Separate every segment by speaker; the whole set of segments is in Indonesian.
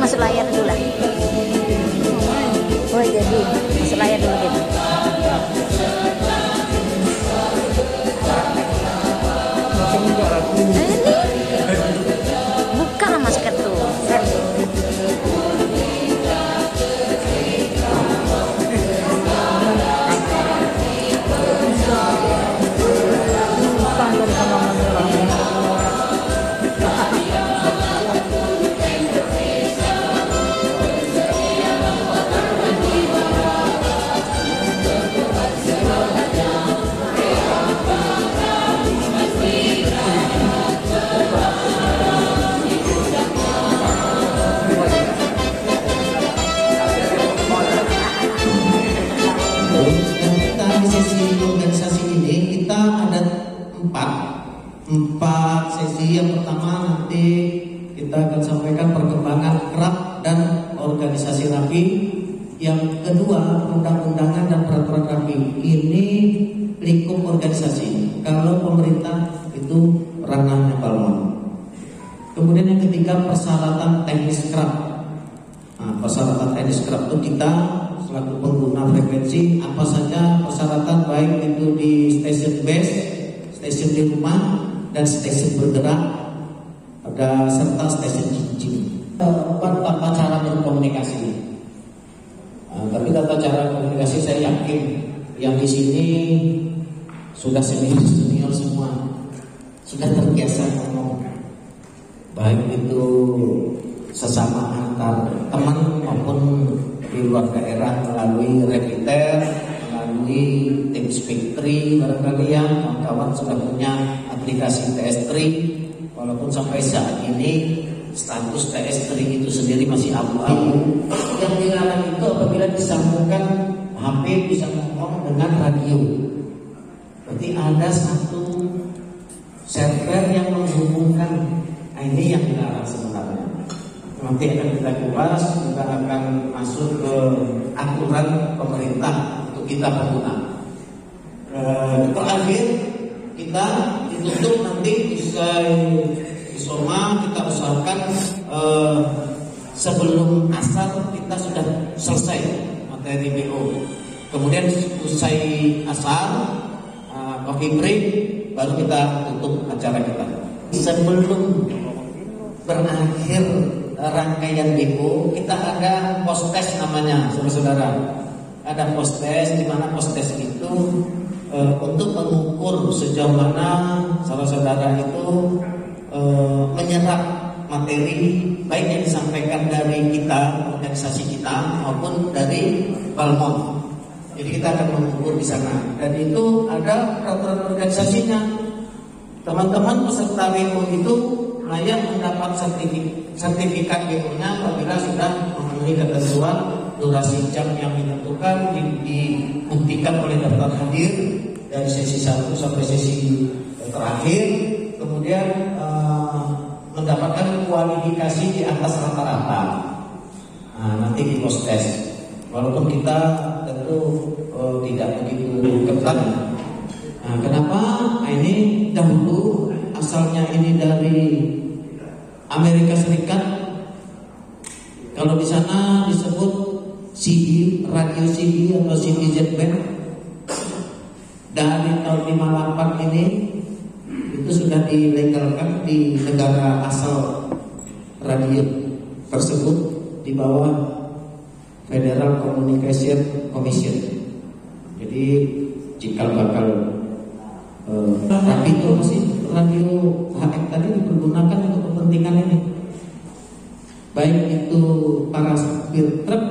Speaker 1: masuk layar dulu lah. Oh jadi masuk layar dulu gitu. Buka lah masker tuh.
Speaker 2: Empat sesi. Yang pertama nanti kita akan sampaikan perkembangan kerap dan organisasi rapi. Yang kedua undang-undangan dan peraturan rapi. Ini lingkup organisasi. Kalau pemerintah itu ranahnya Balmon. Kemudian yang ketiga persyaratan teknis kerap. Nah, persyaratan teknis kerap itu kita selaku pengguna frekuensi apa saja persyaratan, baik itu di stasiun base, stasiun di rumah, dan stasiun bergerak, ada serta stasiun cincin. Tata cara berkomunikasi. Tapi tata cara komunikasi saya yakin yang di sini sudah senior semua, sudah terbiasa ngomong, baik itu sesama antar teman maupun di luar daerah melalui Reviter, melalui TeamSpeak 3, barangkali yang kawan-kawan sudah punya aplikasi TS3, walaupun sampai saat ini status TS3 itu sendiri masih abu-abu. Yang dilarang itu apabila disambungkan HP bisa ngomong dengan radio. Berarti ada satu server yang menghubungkan. Nah, ini yang dilarang sebenarnya. Nanti akan kita kupas, kita akan masuk ke aturan pemerintah untuk kita pengguna. Terakhir kita ditutup nanti usai Isoma, kita usahakan sebelum asar kita sudah selesai materi BO. Kemudian usai asar coffee break baru kita tutup acara kita. Sebelum berakhir rangkaian BO kita ada post test namanya, saudara-saudara. Ada post test, di mana post test itu untuk mengukur sejauh mana saudara-saudara itu menyerap materi baik yang disampaikan dari kita, organisasi kita, maupun dari Balmon. Jadi kita akan mengukur di sana. Dan itu ada peraturan organisasinya. Teman-teman peserta WO itu layak mendapat sertifikat WO-nya apabila sudah memenuhi ketentuan durasi jam yang ditentukan, dibuktikan oleh daftar hadir dari sesi 1 sampai sesi terakhir. Kemudian mendapatkan kualifikasi di atas rata-rata. Nah, nanti di post test. Walaupun kita tentu tidak begitu ketat. Nah, kenapa? Ini dahulu asalnya ini dari Amerika Serikat. Kalau di sana disebut CD, radio CD atau CD Z-band. Dari tahun 58 ini itu sudah dilegalkan di negara asal radio tersebut di bawah Federal Communication Commission. Jadi cikal bakal tapi itu masih radio HF tadi dipergunakan untuk kepentingan ini. Baik itu para supir truk,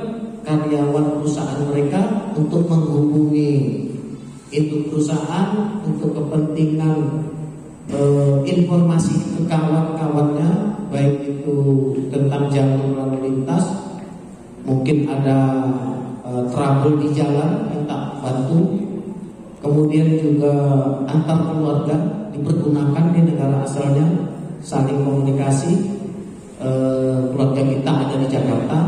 Speaker 2: karyawan perusahaan mereka untuk menghubungi itu perusahaan untuk kepentingan informasi ke kawan-kawannya, baik itu tentang jalur lalu lintas, mungkin ada trouble di jalan, minta bantu, kemudian juga antar keluarga dipergunakan di negara asalnya, saling komunikasi. Keluarga kita ada di Jakarta,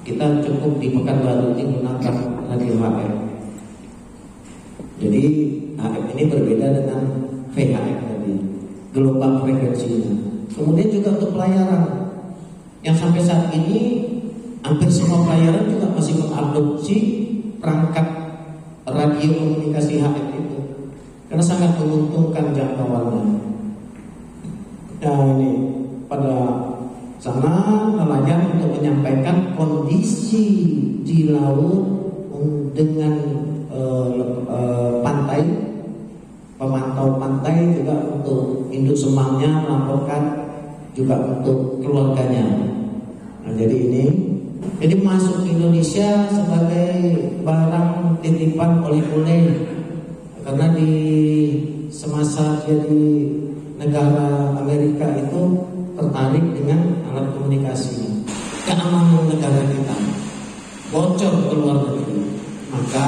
Speaker 2: kita cukup di Pekanbaru digunakan radio HF. Jadi HF ini berbeda dengan VHF tadi, gelombang frekuensinya. Kemudian juga untuk pelayaran, yang sampai saat ini hampir semua pelayaran juga masih mengadopsi perangkat radio komunikasi HF itu, karena sangat menguntungkan jangkauannya. Nah ini pada sana nelayan untuk menyampaikan kondisi di laut dengan pantai, pemantau pantai juga untuk induk semangnya melaporkan juga untuk keluarganya. Nah, jadi masuk ke Indonesia sebagai barang titipan oleh-oleh, karena di semasa jadi negara Amerika itu tertarik dengan alat komunikasi. Keamanan negara kita bocor ke luar negeri, maka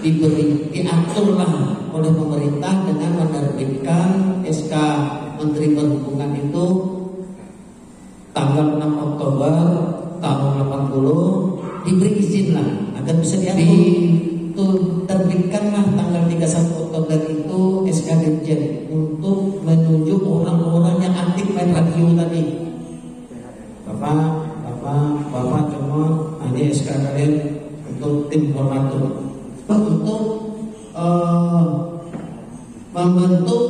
Speaker 2: diaturlah oleh pemerintah dengan menerbitkan SK Menteri Perhubungan itu tanggal 6 Oktober tahun 80, diberi izin lah agar bisa diatur. Terbitkanlah tanggal 31 Oktober itu SK Dirjen untuk menunjuk orang-orang yang aktif main radio tadi. Bapak semua, ini SK kalian untuk tim koordinator untuk membentuk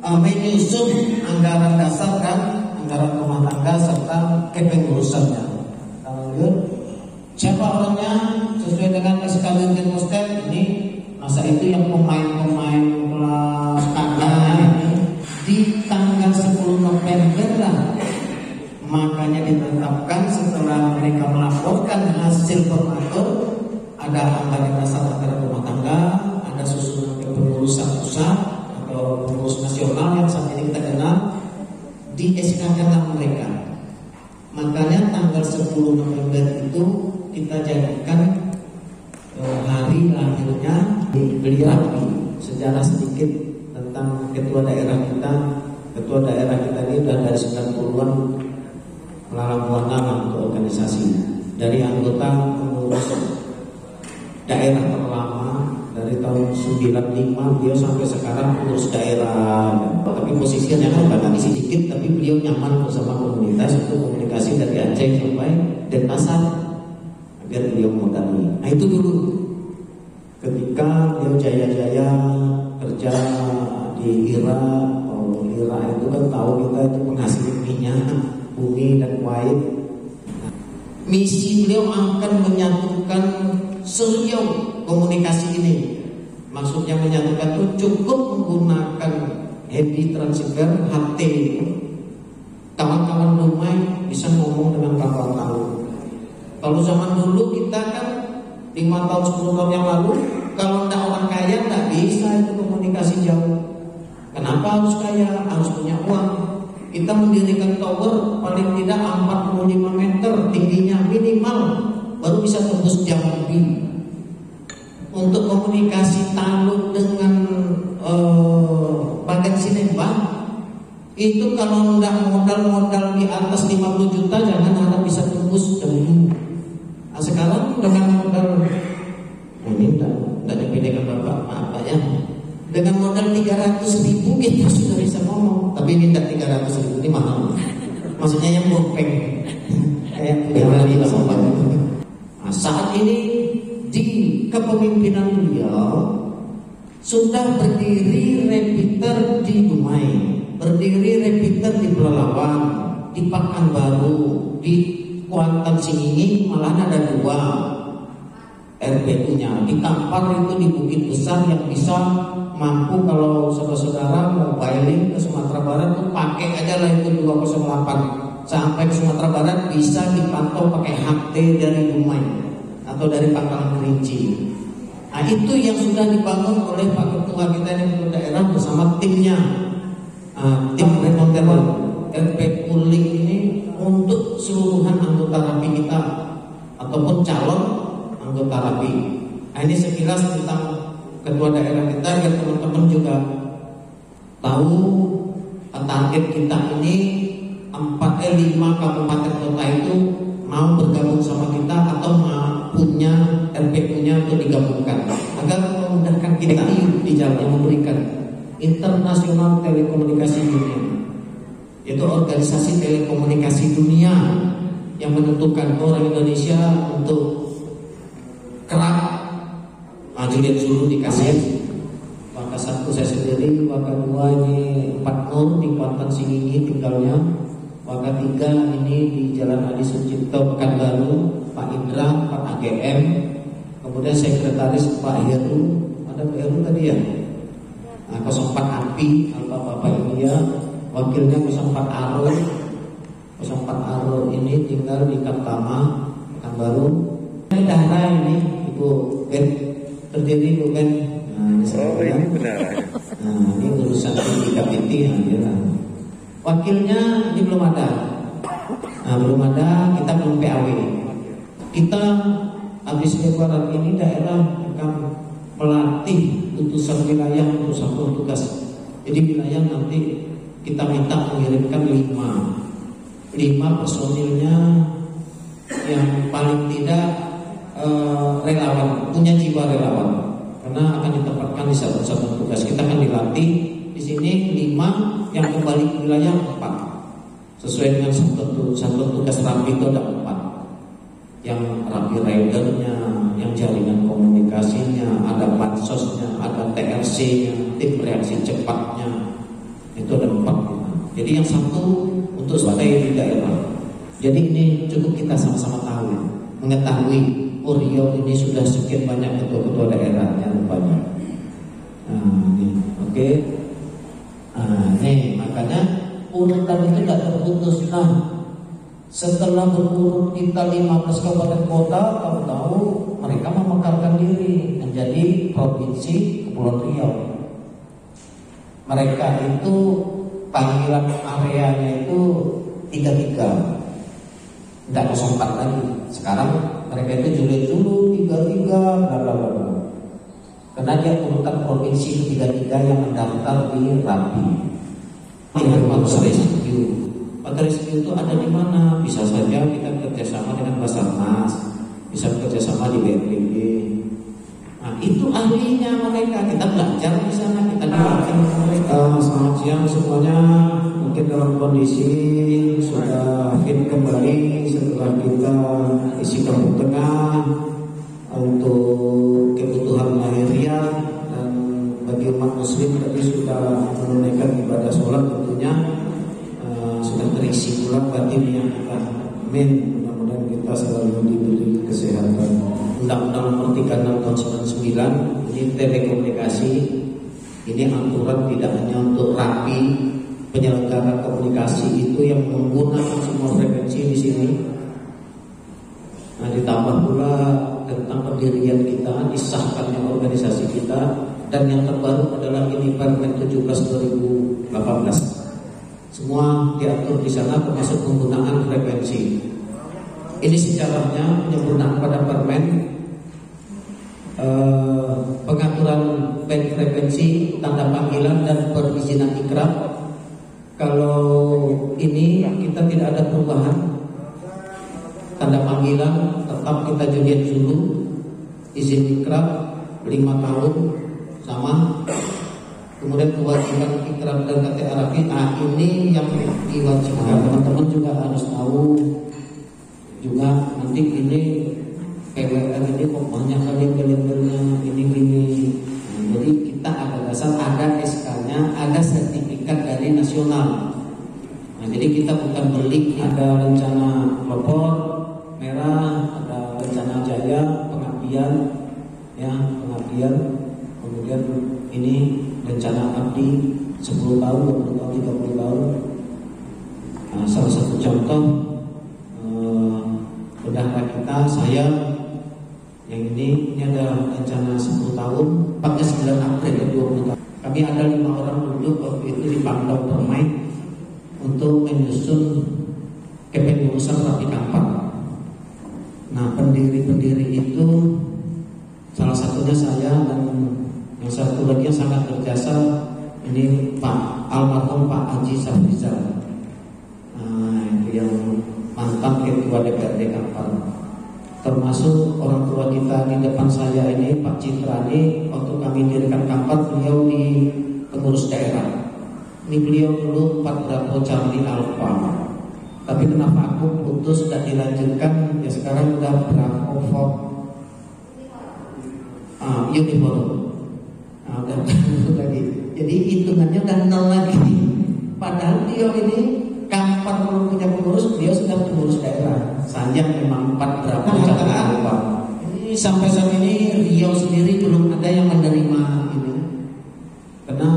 Speaker 2: menyusun anggaran dasar dan anggaran rumah tangga serta kepengurusannya. Siapa orangnya sesuai dengan SK Dirjen Postek ini, masa itu yang pemain-pemain kelas kakak di tanggal 10 November lah. Makanya ditetapkan setelah mereka melaporkan hasil formatur, ada anggaran dasar anggaran rumah tangga, ada susunan kepengurusan pusat atau pengurus nasional yang saat ini kita kenal, di SK-kan mereka. Makanya tanggal 10 November itu kita jadikan hari lahirnya beliau. Sejarah sedikit tentang ketua daerah kita. Ketua daerah kita ini sudah dari 90-an melalang buana untuk organisasi. Dari anggota pengurus daerah terlama dari tahun 95, beliau sampai sekarang pengurus daerah. Tapi posisinya agak sedikit, tapi beliau nyaman bersama komunitas untuk komunikasi dari Aceh sampai Denpasar agar beliau modali. Nah itu dulu ketika beliau jaya-jaya kerja di Irak. Irak itu kan tahu kita itu penghasil minyak bumi dan kuait. Misi beliau akan menyatukan serial komunikasi ini. Maksudnya menyatukan itu cukup menggunakan heavy transceiver HT. Kawan-kawan rumah bisa ngomong dengan kapal tahu. Kalau zaman dulu kita kan 5 tahun 10 tahun yang lalu, kalau tidak orang kaya tidak bisa itu komunikasi jauh. Kenapa harus kaya? Harus punya uang. Kita mendirikan tower paling tidak 45 meter tingginya minimal, baru bisa tembus Jambi. Untuk komunikasi Taluk dengan Bagan Sinembang itu kalau tidak modal di atas 50 juta jangan harap bisa tembus Jambi. Nah, sekarang dengan modal ini tidak dipilihkan bapak, maaf ya. Dengan modal 300.000 kita sudah bisa ngomong. Tapi minta 300.000 ini mahal. Maksudnya yang bopeng. Kayak di nah, saat ini di kepemimpinan beliau sudah berdiri repeater di Dumai, berdiri repeater di Pelalawan, di Pekanbaru, di Kuantan Singingi malah ada 2 RPU-nya. Di Kampar itu di Bukit Besar yang bisa mampu kalau saudara-saudara mau bailing ke Sumatera Barat tuh pakai aja lah itu 208 sampai ke Sumatera Barat bisa dipantau pakai HT dari Dumai atau dari Pangkalan Kerinci. Nah itu yang sudah dibangun oleh Pak Ketua kita di daerah bersama timnya. Tim remote RPU Link ini untuk seluruhan anggota RAPI kita ataupun calon anggota RAPI. Nah ini sekilas tentang ketua daerah kita dan teman-teman juga tahu target kita ini 5 kabupaten kota itu mau bergabung sama kita atau punya RPU-nya untuk digabungkan agar memudahkan kita di jalan yang memberikan International Telekomunikasi Union, yaitu organisasi telekomunikasi dunia yang menentukan orang Indonesia untuk kerap Julian Zulu dikasih maka satu saya sendiri, maka dua ini 4 Nur di Kuantan Singingi tinggalnya, maka 3 ini di Jalan Adi Sucipto Pekanbaru, Pak Indra, Pak AGM, kemudian sekretaris Pak Heru, ada Pak Heru tadi ya, 04 API, Bapak Ilya, wakilnya 04 Aro, 04 Aro ini tinggal di Kaptama, Pekanbaru. Ini daerah ini Ibu Ben, terdiri Ibu Ben. Nah, ini benar. Nah, ini urusan PTKPT ya. Wakilnya ini belum ada. Nah, belum ada, kita belum PAW. Kita habis Februari ini daerah akan melatih utusan wilayah untuk satu tugas. Jadi wilayah nanti kita minta mengirimkan 5 personilnya yang paling tidak relawan, punya jiwa relawan, karena akan ditempatkan di satu tugas. Kita akan dilatih di sini 5, yang kembali ke wilayah 4. Sesuai dengan satu tugas rapi itu ada 4. Yang rapi ridernya, yang jaringan komunikasinya, ada pansosnya, ada TRC-nya, tim reaksi cepatnya, itu ada 4. Jadi yang satu untuk stay di daerah. Jadi ini cukup kita sama-sama tahu, mengetahui Riau ini sudah sekian banyak ketua-ketua daerahnya rupanya. Nah, ini oke. Nah, ini makanya urutan itu tidak terputus. Nah, setelah berurut kita 15 kabupaten kota, tahu-tahu mereka memekarkan diri menjadi provinsi Kepulauan Riau. Mereka itu panggilan areanya itu 33, tidak 04 lagi. Sekarang mereka itu Julian Zulu 33, bla bla bla. Karena dia urutan provinsi 33 yang mendaftar di RAPI. Ini harus rescue. Maka rescue itu ada di mana? Bisa saja kita kerjasama dengan Basarnas, bisa kerjasama di BNPB. Nah, itu ahlinya mereka. Kita belajar di sana, kita belajar mereka. Selamat siang semuanya. Mungkin dalam kondisi sudah fit kembali setelah kita isi kampung tengah untuk kebutuhan lahiriah, dan bagi umat muslim tadi sudah menunaikan ibadah sholat tentunya sudah terisi pula batinnya kita. Amin. Mudah-mudahan kita selalu diberi kesehatan. Undang-Undang Nomor 36 Tahun 99 ini telekomunikasi, ini aturan tidak hanya untuk RAPI, penyelenggara komunikasi itu yang menggunakan semua frekuensi di sini. Nah, ditambah pula tentang pendirian kita, disahkannya organisasi kita, dan yang terbaru adalah ini Permen 17/2018. Semua diatur di sana termasuk penggunaan frekuensi. Ini sejarahnya penyempurnaan pada Permen, pengaturan band frekuensi, tanda panggilan dan perizinan ikrab. Kalau ini kita tidak ada perubahan. Tanda panggilan tetap kita Julian Zulu, izin ikrab 5 tahun sama. Kemudian kewajiban ikrab dan KTA Rafi, ini yang diwajibkan. Teman-teman juga harus tahu juga nanti ini PWR ini kok banyak kali kalender-nya ini. Nah, jadi kita ada dasar, ada SK-nya, ada sertifikat dari nasional. Nah, jadi kita bukan beli, ada rencana Lopor merah, ada rencana Jaya pengabdian, ya pengabdian. Kemudian ini rencana abdi 10 tahun, 20 tahun, 30 tahun. Nah, salah satu contoh bendahara kita, saya yang ini ada rencana 10 tahun, 9 April 20 tahun. Kami ada 5 orang duduk waktu itu di Pangdam Permai untuk menyusun kepengurusan Rapi Kampar. Nah, pendiri-pendiri itu salah satunya saya dan Yang satu lagi yang sangat berjasa ini Pak almarhum Pak Haji Safrizal. Nah, itu yang mantan ketua DPRD Kampar. Termasuk orang tua kita di depan saya ini Pak Citrani, waktu kami dirikan Kampar, beliau di pengurus daerah. Ini beliau dulu Pak Bravo Charlie Alpha. Tapi kenapa aku putus dan dilanjutkan? Ya sekarang udah Bravo Fox Uniform. Dan lagi. Jadi hitungannya udah 0 lagi. Padahal beliau ini Kampar belum punya pengurus, beliau sudah pengurus daerah. Sanjang memang 4 berapa Jakarta. Ini sampai saat ini Riau sendiri belum ada yang menerima ini. Karena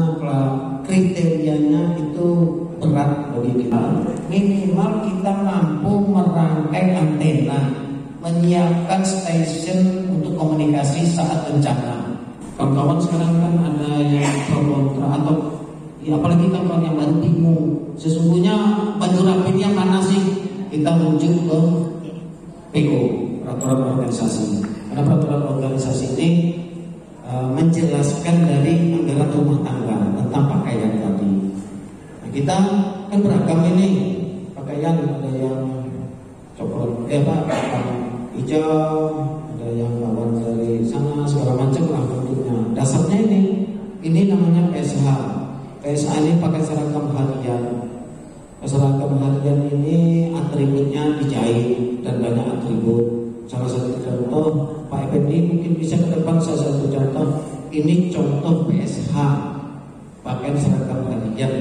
Speaker 2: kriterianya itu berat bagi kita. Minimal kita mampu merangkai antena, menyiapkan stasiun untuk komunikasi saat bencana. Kawan-kawan sekarang kan ada yang pro kontra atau ya, apalagi kawan yang baru bingung. Sesungguhnya baju rapidnya mana sih? Kita rujuk ke PO, peraturan organisasi. Karena peraturan organisasi ini menjelaskan dari anggaran rumah tangga tentang pakaian tadi. Nah, kita kan beragam ini pakaian, ada yang coklat, hijau, ada yang lawan dari sana segala macam lah bentuknya. Dasarnya ini namanya PSH. PSH ini pakai seragam harian. Seragam harian ini atributnya dijahit dan banyak atribut. Salah satu contoh Pak Effendi mungkin bisa ke depan salah satu contoh. Ini contoh PSH pakai seragam harian.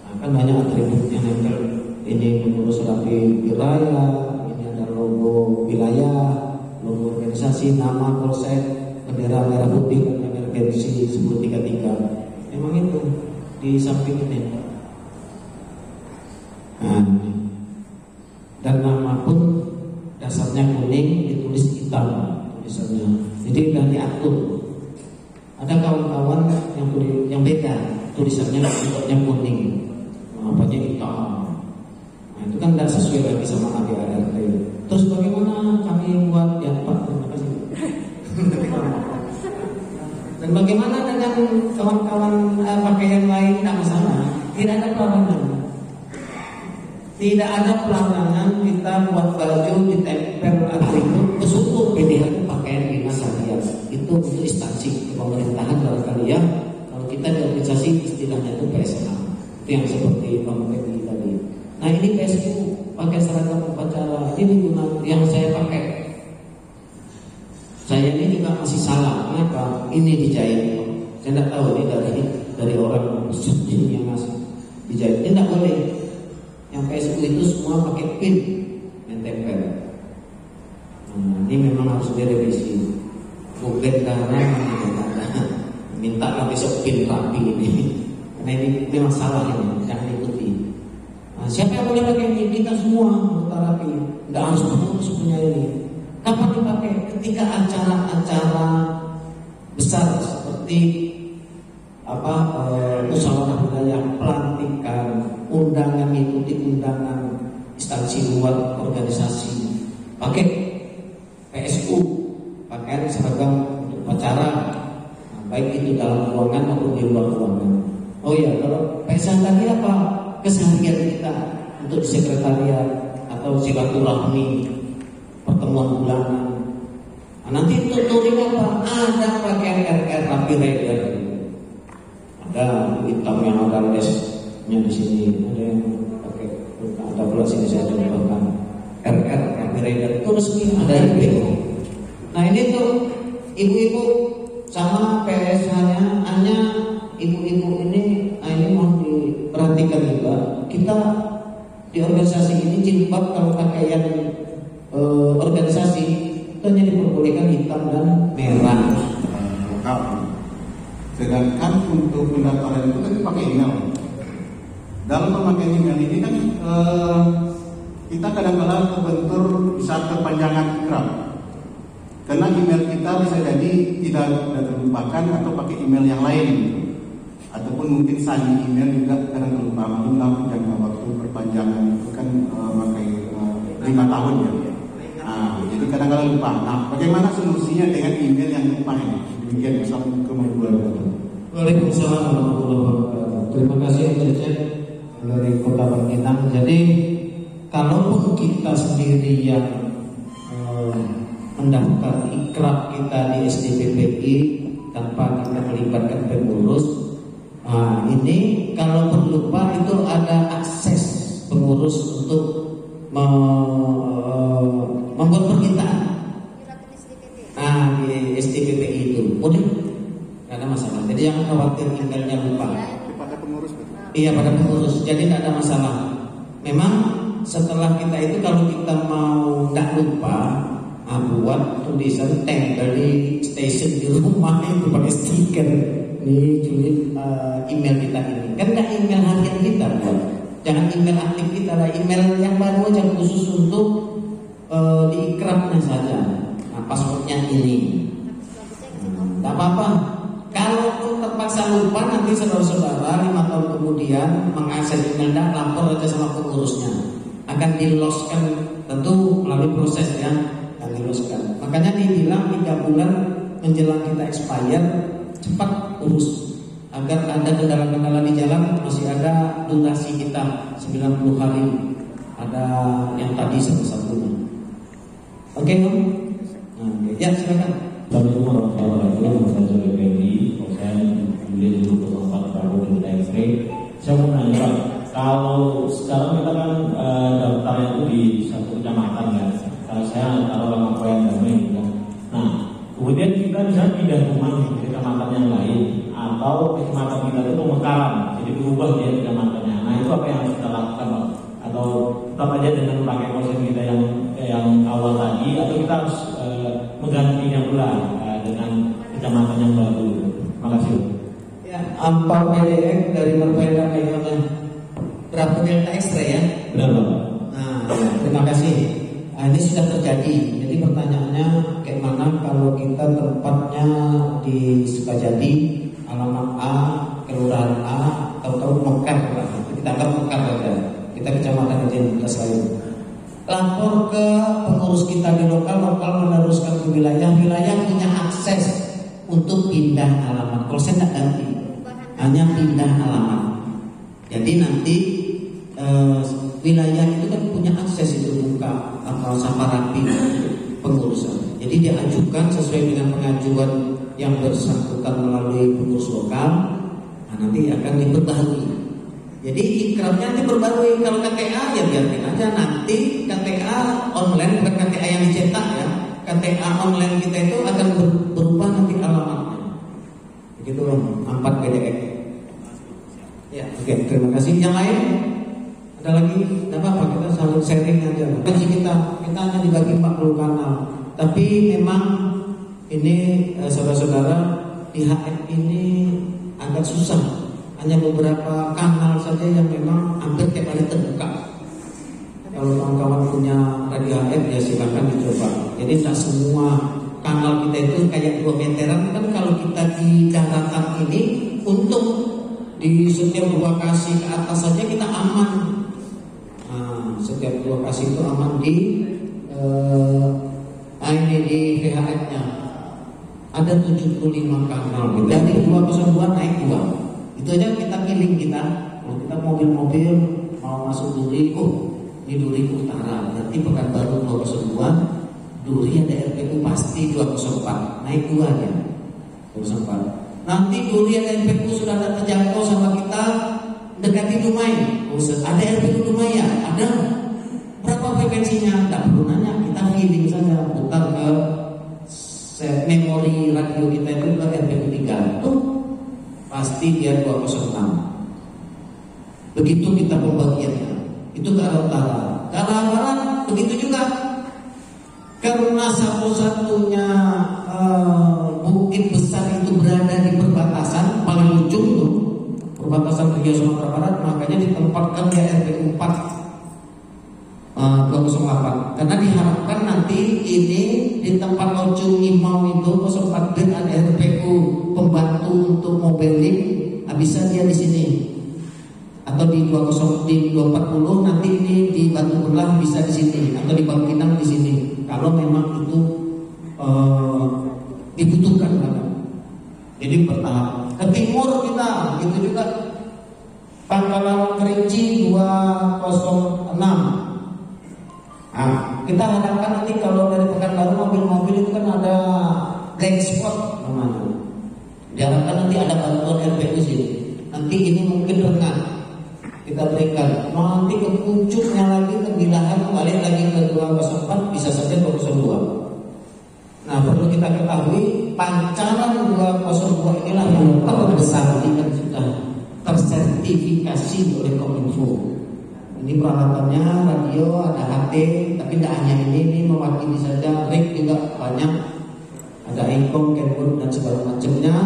Speaker 2: Nah, kan banyak atributnya nempel. Ini mengurus rapi wilayah, ini ada logo wilayah, logo organisasi, nama polsek, bendera merah putih dan emergensi 1033. Memang itu di samping ini. Nah, dan nama pun dasarnya kuning, ditulis hitam tulisannya. Jadi sudah diatur. Ada kawan-kawan yang beda, tulisannya bentuknya kuning, apanya hitam. Nah, itu kan tidak sesuai lagi sama ADART. Terus bagaimana kami buat ya Pak? Terima kasih. Dan bagaimana dengan kawan-kawan pakaian lain? Tidak masalah. Tidak ada pelarangan. Tidak ada pelarangan kita buat baju ditempel atribut bersyukur PDH pakaian dinas harian. Itu untuk instansi pemerintahan barangkali ya. Kalau kita di organisasi istilahnya itu PSH. Itu yang seperti Bang Peggy tadi. Nah ini PSU pakai seragam upacara. Ini guna yang saya pakai. Saya ini juga masih salah. Kenapa? Ini dijahit. Saya tidak tahu ini dari orang yang masih dijahit. Ini tidak boleh. Yang PSU itu semua pakai pin yang tempel. Nah, ini memang harus direvisi. Bukan karena minta lah besok pin rapi ini. Karena ini memang salah ini, jangan ikuti. Nah, siapa yang boleh pakai ini? Kita semua rapi. Tidak harus pengurus punya ini. Kapan dipakai? Ketika acara-acara besar seperti musyawarah wilayah, pelantikan, undangan, mengikuti undangan instansi luar organisasi, pakai PSU, pakaian seragam untuk upacara, nah, baik itu dalam ruangan maupun di luar ruangan. Oh ya, kalau PSH tadi apa? Keseharian kita untuk di sekretariat atau silaturahmi, pertemuan bulanan. Nah, nanti tutorial apa? Ada pakaian RR rapi rider. Ada hitam yang ada lesnya di sini, ada yang pakai, ada pula sini saya contohkan RR rapi rider itu resmi ada di BO. Nah ini tuh ibu-ibu sama PSH-nya, hanya ibu-ibu ini, nah ini mau diperhatikan juga. Kita di organisasi ini jilbab kalau pakaian organisasi itu hanya diperbolehkan hitam dan merah.
Speaker 3: Sedangkan untuk pendaftaran itu kan pakai email. Dalam memakai email ini kan kita kadang-kadang terbentur saat kepanjangan draft. Karena email kita bisa jadi tidak terlupakan atau pakai email yang lain, ataupun mungkin sandi email juga kadang terlupa. Dalam jangka waktu perpanjangan itu kan pakai 5 tahun ya. Nah, jadi jadi kadang-kadang lupa. Nah, bagaimana solusinya dengan email yang lupa ini? Demikian, Assalamualaikum warahmatullahi wabarakatuh.
Speaker 2: Waalaikumsalam warahmatullahi wabarakatuh. Terima kasih Cecep dari Kota Bangkinang. Jadi kalaupun kita sendiri yang mendaftar ikrab kita di SDPPI tanpa kita melibatkan pengurus, ini kalau lupa itu ada akses pengurus untuk membuat permintaan. Di SDPPI itu boleh, tidak ada masalah. Jadi yang khawatir emailnya lupa.
Speaker 3: Pada pengurus.
Speaker 2: Iya, pada pengurus. Jadi tidak ada masalah. Memang setelah kita itu kalau kita mau tidak lupa, buat tulisan tempel di stasiun di rumah itu pakai stiker. Nih cuit email kita ini. Kan tidak email harian kita, buat. Jangan email aktif kita, lah email yang baru aja khusus untuk di ikrabnya saja. Nah, passwordnya ini. Tidak apa-apa. Kalau terpaksa lupa, nanti saudara-saudara 5 tahun kemudian mengakses email dan lapor aja sama pengurusnya. Akan diloskan tentu melalui proses ya, akan diloskan. Makanya dibilang 3 bulan menjelang kita expired, cepat urus. Agar ada kendala-kendala di jalan, masih ada durasi kita 90 hari. Ada yang tadi satu-satunya. Oke, Om? Ya, silakan.
Speaker 4: Assalamualaikum warahmatullahi wabarakatuh. Saya Jokowi Fendi. Saya kuliah di Jurusan Keempat Prabowo dan X-ray. Saya mau nanya, Pak, kalau sekarang kita kan daftarnya itu di satu kecamatan ya. Kalau saya taruh Lama Koyan Damai gitu. Nah, kemudian kita bisa pindah rumah di kecamatan yang lain, atau kecamatan kita itu pemekaran, jadi berubah dia kecamatannya. Nah, itu apa yang harus kita lakukan, Pak? Atau tetap aja dengan pakai konsep kita yang awal tadi, atau kita harus menggantinya pula dengan kecamatan yang baru? Terima kasih.
Speaker 2: Ya, ampau PDX dari berbeda kayaknya. Berapa delta ekstra ya?
Speaker 4: Berapa?
Speaker 2: Nah, terima kasih. Ini sudah terjadi. Jadi pertanyaannya, kayak mana kalau kita tempatnya di Sukajadi, alamat A, kelurahan A, tahu-tahu Mekar lah. Kita anggap Mekar saja. Kita kecamatan identitas lain. Lapor ke pengurus kita di lokal meneruskan ke wilayah punya akses untuk pindah alamat. Kalau saya tidak ganti, hanya pindah alamat. Jadi nanti wilayah itu kan punya akses itu buka atau sampah rapi pengurusan. Jadi dia ajukan sesuai dengan pengajuan yang bersangkutan melalui pengurus lokal. Nah, nanti akan diperbaharui. Jadi ikrarnya nanti berbarui. Kalau KTA ya biarkan aja, nanti KTA online bukan KTA yang dicetak ya. KTA online kita itu akan berubah nanti alamatnya. Begitu loh, 4 PDX. Ya, oke, terima kasih. Yang lain ada lagi? Tidak apa-apa, kita saling sharing aja. Kunci kita hanya dibagi 40 kanal. Tapi memang ini saudara-saudara di HF ini agak susah. Hanya beberapa kanal saja yang memang hampir tiap hari terbuka. Kalau kawan-kawan punya radio HF ya silakan dicoba. Jadi tidak semua kanal kita itu kayak 2 meteran kan. Kalau kita di daratan ini untuk di setiap lokasi ke atas saja kita aman. Nah, setiap lokasi itu aman di ini di VHF-nya. Ada 75 kanal. Dari 202 naik 2. Itu aja kita pilih kita. Kalau kita mobil-mobil mau masuk Duri, di Duri Utara, berarti Pekanbaru 202, Duri ada RPU pasti 204, naik 2 ya, 204. Nanti Duri ada RPU sudah ada terjangkau sama kita, dekati Dumai, ada RPU Dumai ya, ada. Berapa frekuensinya? Tak perlu nanya, kita feeling saja, putar ke memori radio kita itu ke RPU 3 tuh. Pasti dia 206. Begitu kita pembagiannya. Itu ke arah utara. Ke arah barat begitu juga. Karena satu-satunya bukit besar itu berada di perbatasan paling ujung tuh, perbatasan Riau Sumatera Barat, makanya ditempatkan di RPU 208. Karena diharapkan nanti ini di tempat Ojung Imau itu 04 ada RPU pembantu untuk mobil lift, bisa dia di sini. Atau di 240 nanti ini di Batu Belah bisa di sini, atau di Bangkinang di sini. Kalau memang Jadi bertahap. Ke timur kita, gitu juga. Pangkalan Kerinci 206. Nah, kita harapkan nanti kalau dari Pekanbaru mobil-mobil itu kan ada blank spot namanya. Diharapkan nanti ada bantuan RPU sini. Nanti ini mungkin rengat kita berikan. Nanti ke puncuknya lagi ke Bilahan balik lagi ke 204 bisa saja 202. Nah, perlu kita ketahui pancaran 202 inilah yang terbesar dan sudah tersertifikasi oleh Kominfo. Ini peralatannya radio, ada HT, tapi tidak hanya ini mewakili saja, RIK juga banyak, ada Icom, Kenwood dan segala macamnya.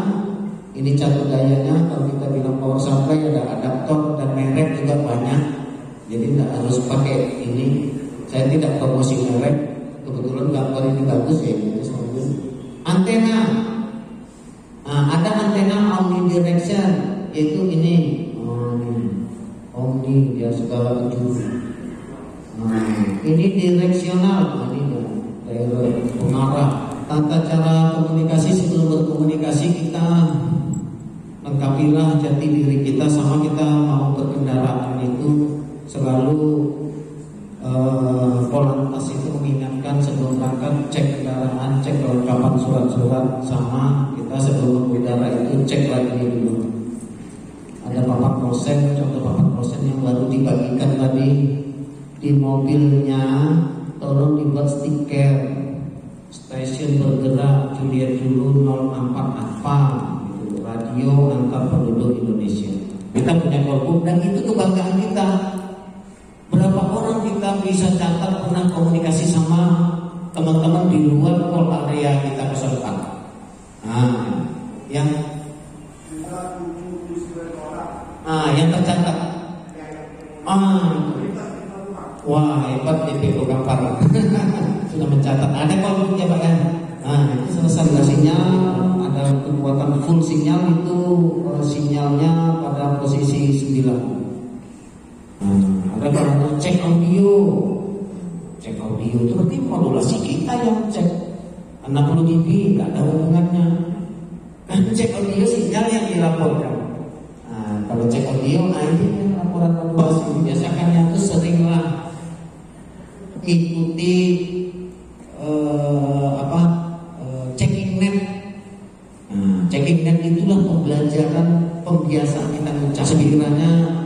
Speaker 2: Ini catur dayanya, kalau kita bilang power supply ada adaptor dan merek juga banyak. Jadi tidak harus pakai ini. Saya tidak promosi merek. Kebetulan gambar ini bagus ya. Antena, ada antena omnidirection, yaitu ini. Omni dia segala penjuru. Ini direksional, ini daerah pengarah. Tata cara komunikasi sebelum berkomunikasi kita lengkapilah jati diri kita sama kita mau berkendaraan itu selalu Polantas itu mengingatkan sebelum berangkat cek kendaraan, cek kelengkapan surat-surat sama kita sebelum berkendara itu cek lagi dulu. Ada papan prosen, contoh papan prosen yang baru dibagikan tadi di mobilnya, tolong dibuat stiker stasiun bergerak Juliet dulu 04 apa gitu, radio antar penduduk Indonesia. Kita punya korpus dan itu kebanggaan kita. Berapa orang kita bisa catat pernah komunikasi sama teman-teman di luar call area kita keserta. Nah, yang tercatat. Wah, hebat DPO Kampar. Sudah mencatat. Ada korpusnya Pak kan? Nah, itu selesai sinyal, ada kekuatan full sinyal itu sinyalnya pada posisi 9. Ada karena cek audio itu berarti modulasi kita yang cek 60 dB nggak ada hubungannya. Kan cek audio sinyal yang dilaporkan. Nah, kalau cek audio, ini laporan modulasi biasakannya itu seringlah ikuti checking net. Nah, checking net itulah pembelajaran pembiasaan kita ngucap. Sekiranya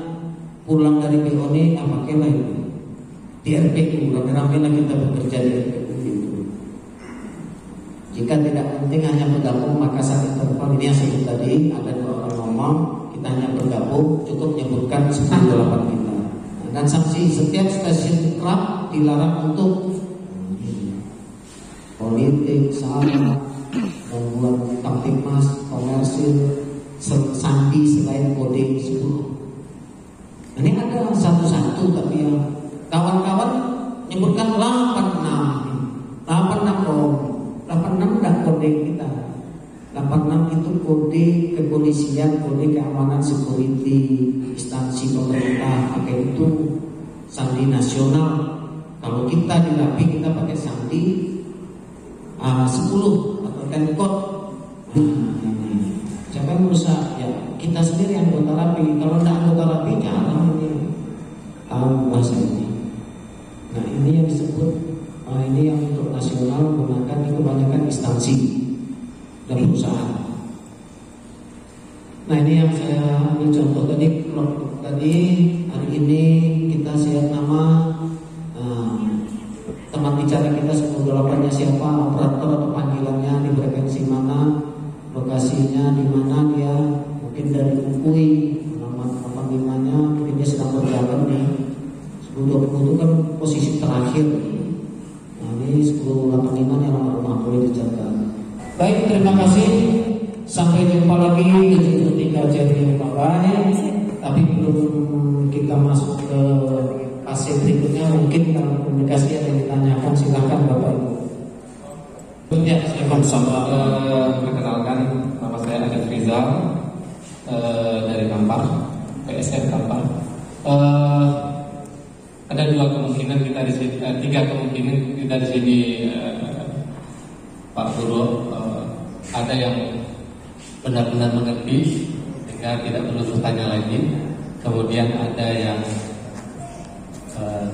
Speaker 2: pulang dari BONI, pakailah itu di RPU, rame-rame kita bekerja di RPU itu. Jika tidak penting hanya bergabung maka saat interval ini yang sebut tadi ada 2 orang ngomong, kita hanya bergabung cukup menyebutkan 10-8 kita. Dan sanksi setiap stasiun kerap dilarang untuk politik, sara, membuat taktikmas, komersil, sandi selain kode 10. Ini ada satu-satu tapi yang kawan-kawan menyebutkan 86 dan kode kita. 86 itu kode kepolisian, kode keamanan security, instansi pemerintah pakai itu sandi nasional. Kalau kita di LAPI kita pakai sandi 10 atau 10 code. Siapa yang berusaha? Ya kita sendiri yang anggota LAPI. Kalau tidak anggota LAPI jarang ini tahu bahasa ini. Nah ini yang disebut ini yang untuk nasional menggunakan kebanyakan instansi dan perusahaan. Nah ini yang saya ambil contoh tadi. Hari ini kita siap nama teman bicara kita 10-8-nya siapa, operator atau panggilannya di frekuensi mana, lokasinya di mana dia, mungkin dari Ukui, alamat panggilnya, mungkin dia sedang berjalan nih. 10-20 itu kan posisi terakhir. Nah ini 10-85 yang rumah boleh dijaga. Baik, terima kasih. Sampai jumpa lagi di 73 Jati Bapak. Tapi belum kita masuk ke fase berikutnya, mungkin kalau komunikasi yang ditanyakan silakan Bapak Ibu.
Speaker 5: Ya, saya perkenalkan nama saya Adit Rizal dari Kampar, PSN Kampar. Ada 2 kemungkinan kita di sini, 3 kemungkinan kita di sini, Pak Guru. Ada yang benar-benar mengerti sehingga tidak perlu bertanya lagi. Kemudian ada yang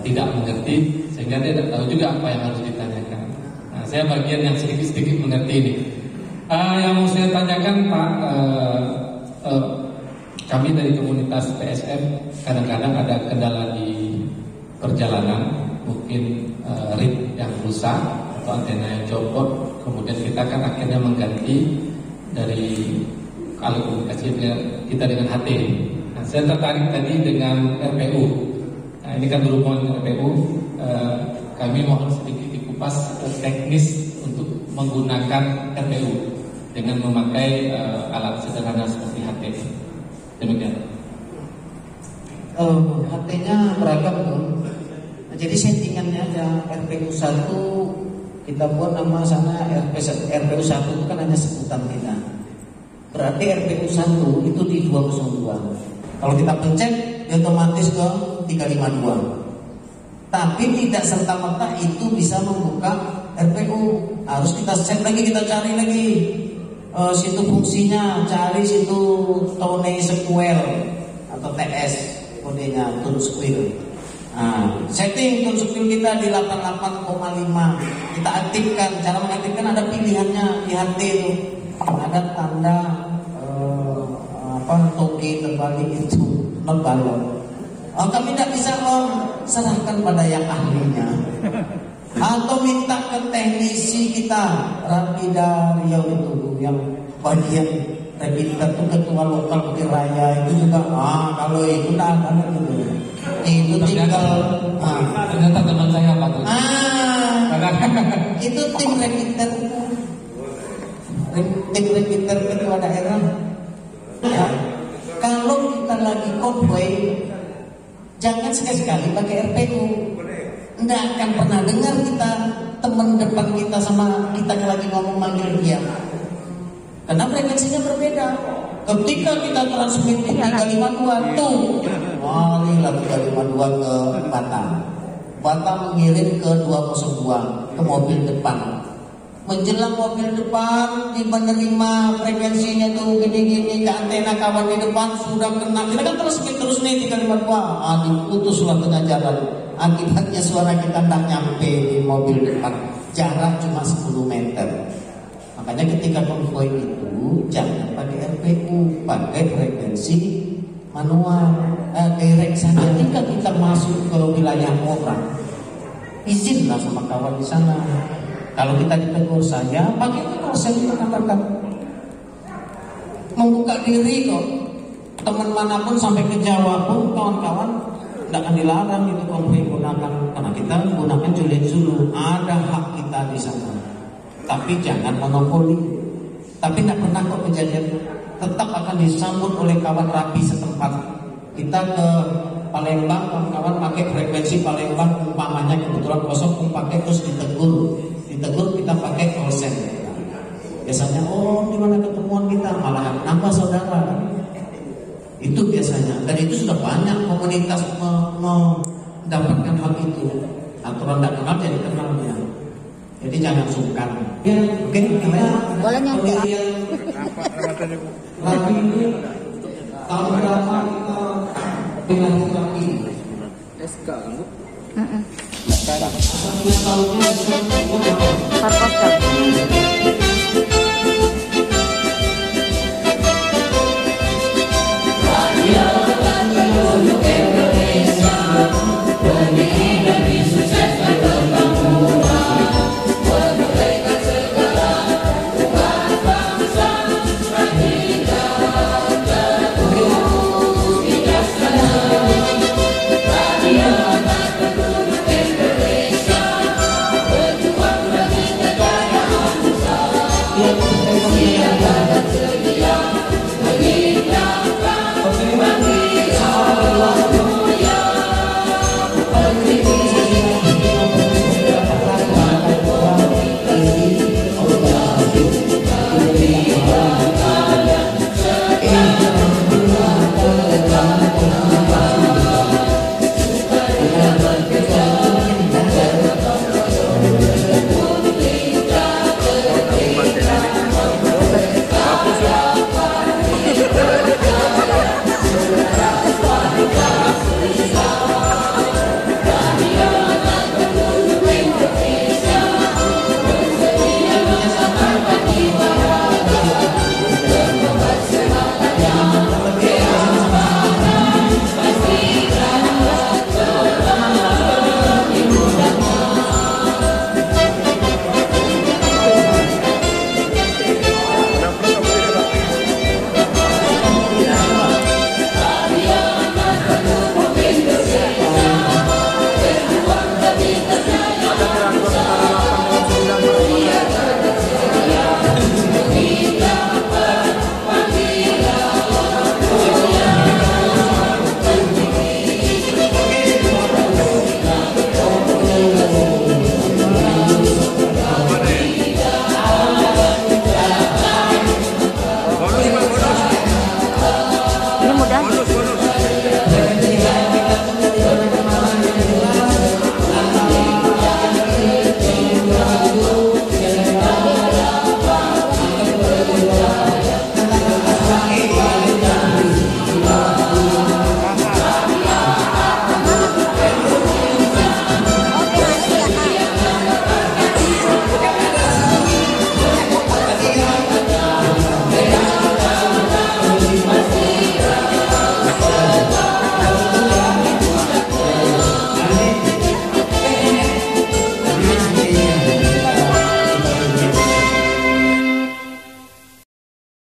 Speaker 5: tidak mengerti sehingga dia tidak tahu juga apa yang harus ditanyakan. Nah, saya bagian yang sedikit-sedikit mengerti ini. Yang mau saya tanyakan Pak, kami dari komunitas PSM kadang-kadang ada kendala di perjalanan, mungkin rim yang rusak atau antena yang copot, kemudian kita kan akhirnya mengganti dari alat komunikasi kita dengan HT. Nah, saya tertarik tadi dengan RPU. Nah, ini kan berhubungan dengan RPU. Kami mohon sedikit dikupas teknis untuk menggunakan RPU dengan memakai alat sederhana seperti HT. Demikian.
Speaker 2: HT-nya beragam tuh. Nah, jadi settingannya ada RPU 1 kita buat nama sana RPU 1 itu kan hanya sebutan kita. Berarti RPU 1 itu di 202. Kalau kita pencet dia otomatis ke 352. Tapi tidak serta-merta itu bisa membuka RPU. Harus kita set lagi, kita cari lagi situ fungsinya, cari situ tone square atau TS kodenya tone square. Nah, setting tone square kita di 88,5. Kita aktifkan. Cara mengaktifkan ada pilihannya di HT itu. Ada tanda toge terbalik itu not balon. Kami tidak bisa serahkan pada yang ahlinya atau minta ke teknisi kita Rapida Riau itu yang bagian Rapida itu ketua lokal Bukit Raya itu juga kalau itu itu tinggal
Speaker 5: ternyata teman saya Pak tuh.
Speaker 2: Itu tim repeater ketua daerah ya. Kalau kita lagi konvoy jangan sekali-sekali pakai RPU. Nggak akan pernah dengar kita teman depan kita sama kita lagi ngomong manggil dia. Karena frekuensinya berbeda. Ketika kita transmit di 352 tuh, marilah 352 ke Batam. Batam mengirim ke 202 ke mobil depan. Menjelang mobil depan menerima frekuensinya tuh gini-gini ke antena kawan di depan sudah kena. Kita kan terus nih 352. Diputuslah tengah jalan. Akibatnya suara kita tidak nyampe di mobil depan. Jarak cuma 10 meter. Makanya ketika konvoy itu jangan pakai RPU, pakai frekuensi manual. Direct saja. Ketika kita masuk ke wilayah orang, izinlah sama kawan di sana. Kalau kita ditegur saya, pakai kalau saya mengatakan membuka diri kok. Teman manapun sampai ke Jawa pun kawan-kawan tidak akan dilarang itu konvoy gunakan, karena kita gunakan Juliet Zulu, ada hak kita di sana. Tapi jangan monopoli. Tapi tidak pernah kok kejadian, tetap akan disambut oleh kawan rapi setempat. Kita ke Palembang, kawan-kawan pakai frekuensi Palembang umpamanya kebetulan kosong, pakai terus ditegur kita pakai call center. Biasanya di mana ketemuan kita malah nambah saudara. Itu biasanya, dan itu sudah banyak komunitas mendapatkan hal itu. Aturan tidak kenal jadi kenalnya. Jadi jangan sungkan. Ya, oke.
Speaker 1: Boleh nyampe.
Speaker 2: Lagi ini tahun berapa kita dengan lagi?
Speaker 6: SK kan Bu?
Speaker 1: Parpostal.